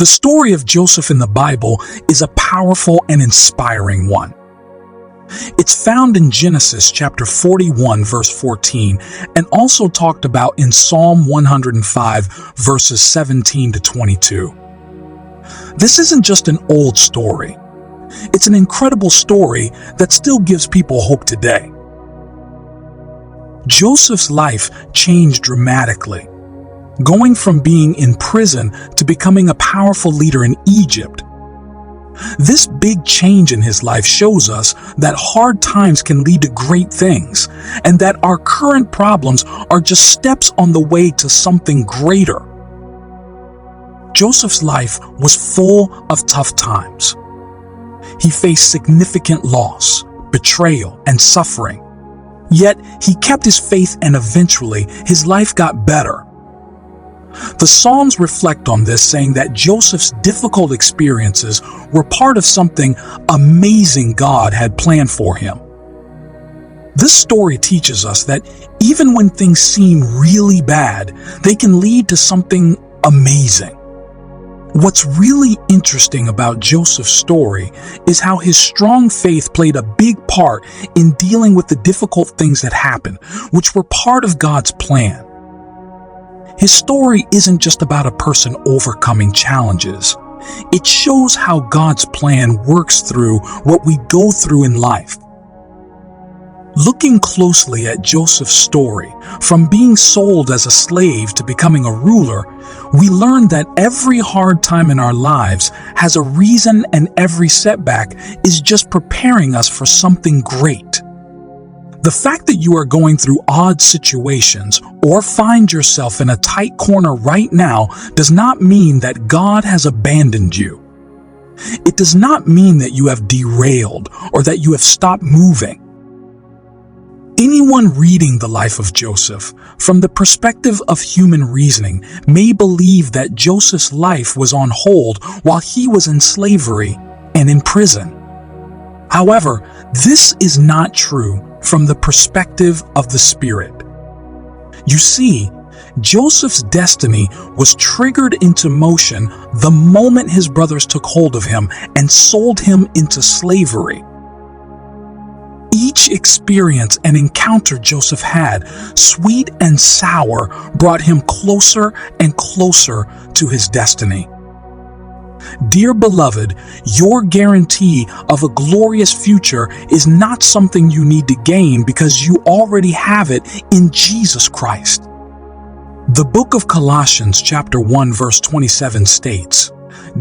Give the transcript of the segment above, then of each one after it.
The story of Joseph in the Bible is a powerful and inspiring one. It's found in Genesis chapter 41, verse 14, and also talked about in Psalm 105, verses 17 to 22. This isn't just an old story. It's an incredible story that still gives people hope today. Joseph's life changed dramatically, going from being in prison to becoming a powerful leader in Egypt. This big change in his life shows us that hard times can lead to great things, and that our current problems are just steps on the way to something greater. Joseph's life was full of tough times. He faced significant loss, betrayal, and suffering. Yet he kept his faith, and eventually his life got better. The Psalms reflect on this, saying that Joseph's difficult experiences were part of something amazing God had planned for him. This story teaches us that even when things seem really bad, they can lead to something amazing. What's really interesting about Joseph's story is how his strong faith played a big part in dealing with the difficult things that happened, which were part of God's plan. His story isn't just about a person overcoming challenges. It shows how God's plan works through what we go through in life. Looking closely at Joseph's story, from being sold as a slave to becoming a ruler, we learn that every hard time in our lives has a reason, and every setback is just preparing us for something great. The fact that you are going through odd situations or find yourself in a tight corner right now does not mean that God has abandoned you. It does not mean that you have derailed or that you have stopped moving. Anyone reading the life of Joseph from the perspective of human reasoning may believe that Joseph's life was on hold while he was in slavery and in prison. However, this is not true from the perspective of the Spirit. You see, Joseph's destiny was triggered into motion the moment his brothers took hold of him and sold him into slavery. Each experience and encounter Joseph had, sweet and sour, brought him closer and closer to his destiny. Dear beloved, your guarantee of a glorious future is not something you need to gain, because you already have it in Jesus Christ. The book of Colossians chapter 1 verse 27 states,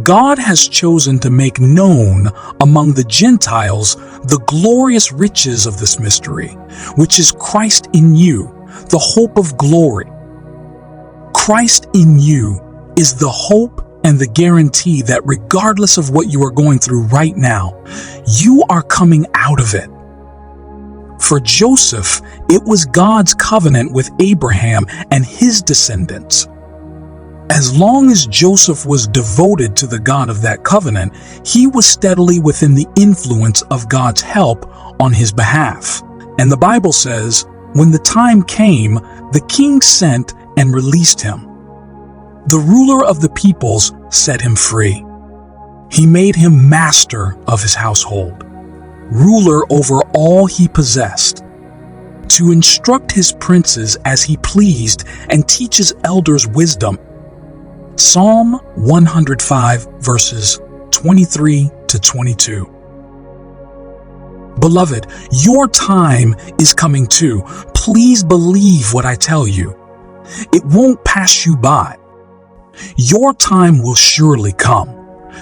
God has chosen to make known among the Gentiles the glorious riches of this mystery, which is Christ in you, the hope of glory. Christ in you is the hope and the guarantee that regardless of what you are going through right now, you are coming out of it. For Joseph, it was God's covenant with Abraham and his descendants. As long as Joseph was devoted to the God of that covenant, he was steadily within the influence of God's help on his behalf. And the Bible says, when the time came, the king sent and released him. The ruler of the peoples set him free. He made him master of his household, ruler over all he possessed, to instruct his princes as he pleased and teach his elders wisdom. Psalm 105 verses 23 to 22. Beloved, your time is coming too. Please believe what I tell you. It won't pass you by. Your time will surely come.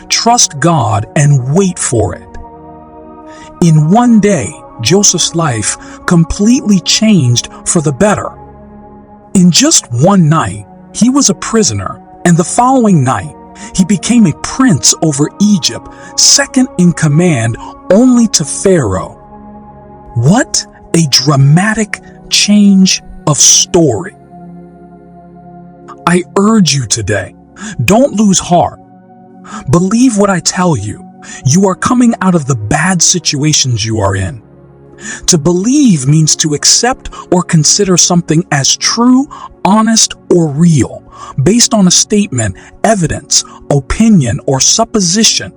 Trust God and wait for it. In one day, Joseph's life completely changed for the better. In just one night, he was a prisoner, and the following night, he became a prince over Egypt, second in command only to Pharaoh. What a dramatic change of story. I urge you today, don't lose heart. Believe what I tell you. You are coming out of the bad situations you are in. To believe means to accept or consider something as true, honest, or real, based on a statement, evidence, opinion, or supposition.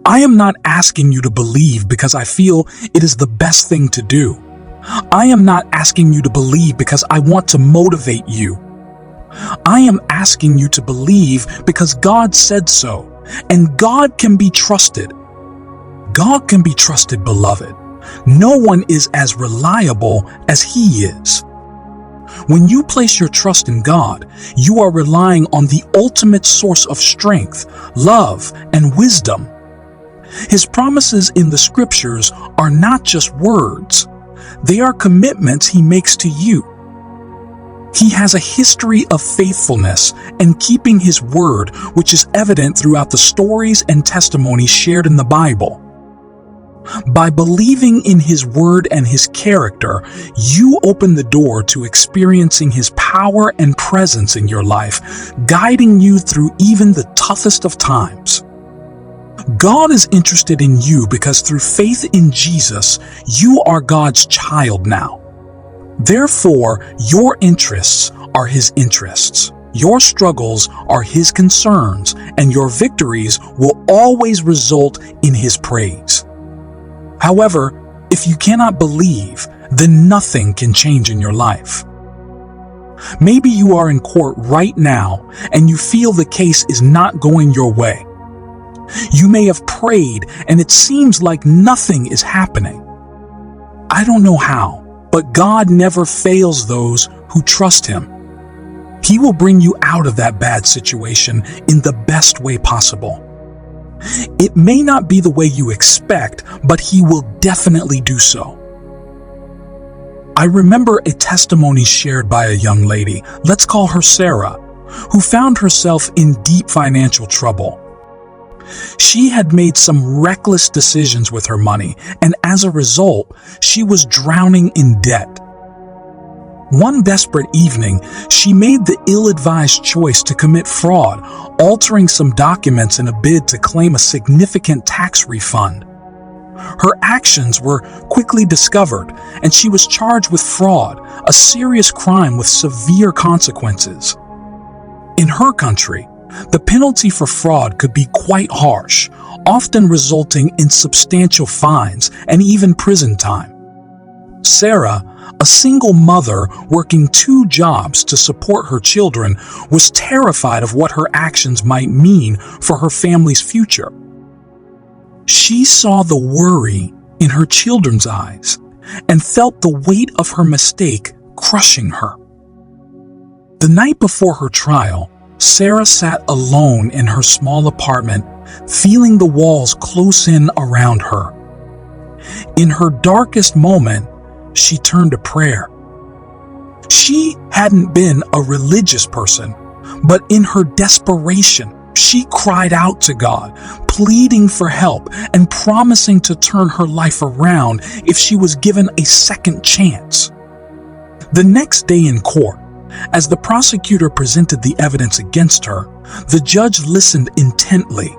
I am not asking you to believe because I feel it is the best thing to do. I am not asking you to believe because I want to motivate you. I am asking you to believe because God said so, and God can be trusted. God can be trusted, beloved. No one is as reliable as He is. When you place your trust in God, you are relying on the ultimate source of strength, love, and wisdom. His promises in the Scriptures are not just words. They are commitments He makes to you. He has a history of faithfulness and keeping His word, which is evident throughout the stories and testimonies shared in the Bible. By believing in His word and His character, you open the door to experiencing His power and presence in your life, guiding you through even the toughest of times. God is interested in you because through faith in Jesus, you are God's child now. Therefore, your interests are His interests. Your struggles are His concerns, and your victories will always result in His praise. However, if you cannot believe, then nothing can change in your life. Maybe you are in court right now and you feel the case is not going your way. You may have prayed and it seems like nothing is happening. I don't know how, but God never fails those who trust Him. He will bring you out of that bad situation in the best way possible. It may not be the way you expect, but He will definitely do so. I remember a testimony shared by a young lady, let's call her Sarah, who found herself in deep financial trouble. She had made some reckless decisions with her money, and as a result, she was drowning in debt. One desperate evening, she made the ill-advised choice to commit fraud, altering some documents in a bid to claim a significant tax refund. Her actions were quickly discovered, and she was charged with fraud, a serious crime with severe consequences. In her country, the penalty for fraud could be quite harsh, often resulting in substantial fines and even prison time. Sarah, a single mother working 2 jobs to support her children, was terrified of what her actions might mean for her family's future. She saw the worry in her children's eyes and felt the weight of her mistake crushing her. The night before her trial, Sarah sat alone in her small apartment, feeling the walls close in around her. In her darkest moment, she turned to prayer. She hadn't been a religious person, but in her desperation, she cried out to God, pleading for help and promising to turn her life around if she was given a second chance. The next day in court, as the prosecutor presented the evidence against her, the judge listened intently.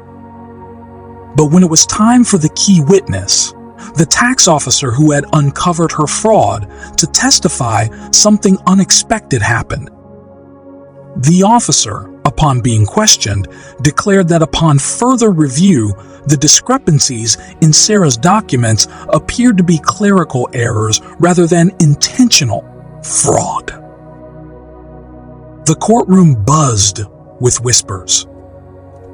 But when it was time for the key witness, the tax officer who had uncovered her fraud, to testify, something unexpected happened. The officer, upon being questioned, declared that upon further review, the discrepancies in Sarah's documents appeared to be clerical errors rather than intentional fraud. The courtroom buzzed with whispers.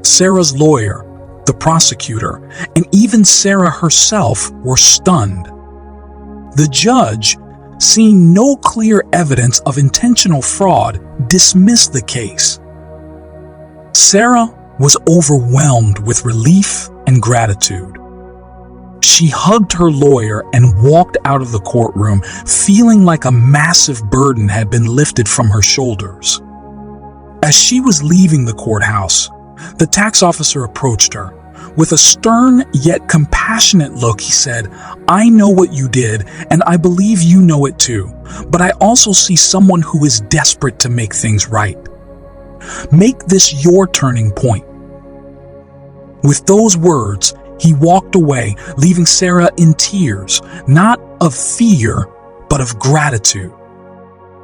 Sarah's lawyer, the prosecutor, and even Sarah herself were stunned. The judge, seeing no clear evidence of intentional fraud, dismissed the case. Sarah was overwhelmed with relief and gratitude. She hugged her lawyer and walked out of the courtroom, feeling like a massive burden had been lifted from her shoulders. As she was leaving the courthouse, the tax officer approached her. With a stern yet compassionate look, he said, "I know what you did, and I believe you know it too, but I also see someone who is desperate to make things right. Make this your turning point." With those words, He walked away, leaving Sarah in tears, not of fear, but of gratitude.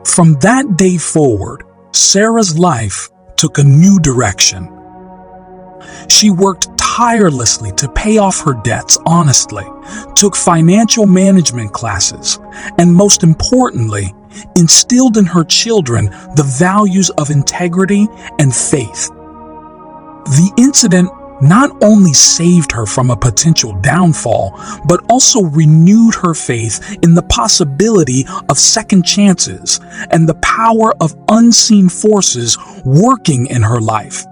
From that day forward, Sarah's life took a new direction. She worked tirelessly to pay off her debts honestly, took financial management classes, and most importantly, instilled in her children the values of integrity and faith. The incident not only saved her from a potential downfall, but also renewed her faith in the possibility of second chances and the power of unseen forces working in her life.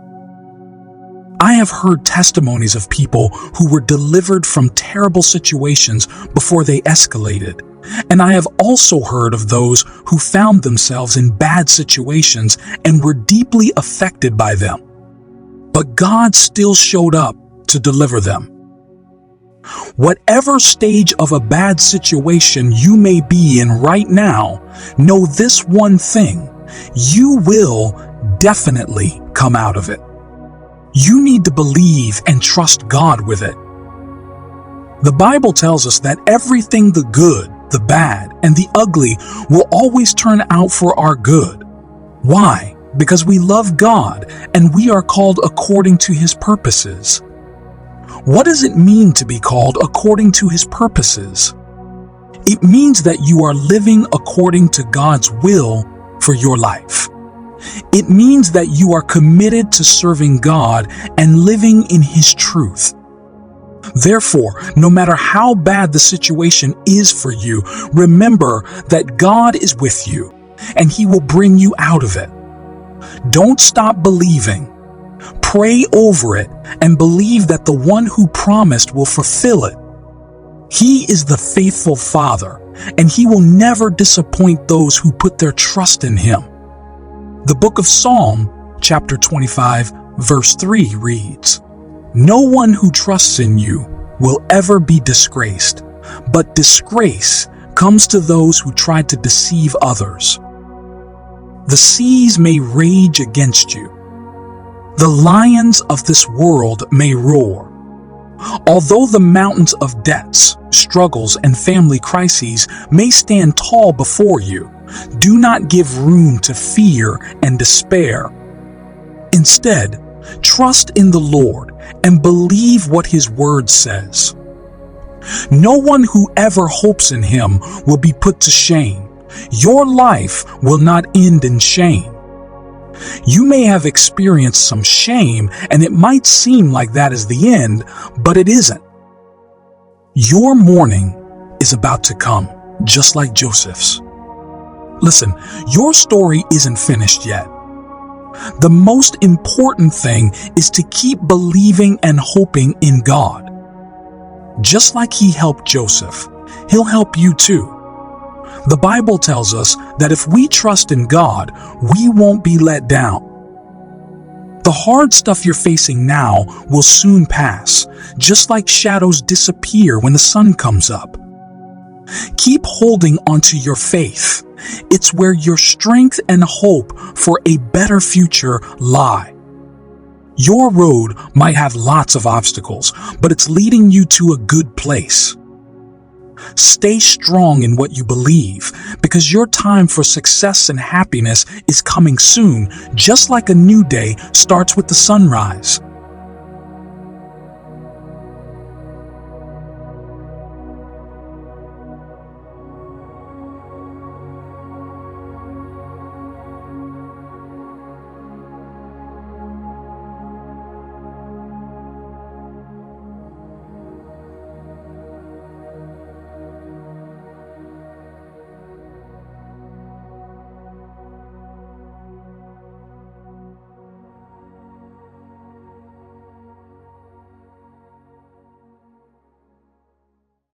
I have heard testimonies of people who were delivered from terrible situations before they escalated, and I have also heard of those who found themselves in bad situations and were deeply affected by them. But God still showed up to deliver them. Whatever stage of a bad situation you may be in right now, know this one thing: you will definitely come out of it. You need to believe and trust God with it. The Bible tells us that everything, the good, the bad, and the ugly, will always turn out for our good. Why? Because we love God and we are called according to His purposes. What does it mean to be called according to His purposes? It means that you are living according to God's will for your life. It means that you are committed to serving God and living in His truth. Therefore, no matter how bad the situation is for you, remember that God is with you and He will bring you out of it. Don't stop believing. Pray over it and believe that the one who promised will fulfill it. He is the faithful Father, and He will never disappoint those who put their trust in Him. The book of Psalm, chapter 25, verse 3 reads, "No one who trusts in you will ever be disgraced, but disgrace comes to those who try to deceive others. The seas may rage against you. The lions of this world may roar. Although the mountains of debts, struggles, and family crises may stand tall before you, do not give room to fear and despair. Instead, trust in the Lord and believe what His word says. No one who ever hopes in Him will be put to shame. Your life will not end in shame. You may have experienced some shame, and it might seem like that is the end, but it isn't. Your morning is about to come, just like Joseph's. Listen, your story isn't finished yet. The most important thing is to keep believing and hoping in God. Just like He helped Joseph, He'll help you too. The Bible tells us that if we trust in God, we won't be let down. The hard stuff you're facing now will soon pass, just like shadows disappear when the sun comes up. Keep holding onto your faith. It's where your strength and hope for a better future lie. Your road might have lots of obstacles, but it's leading you to a good place. Stay strong in what you believe, because your time for success and happiness is coming soon, just like a new day starts with the sunrise.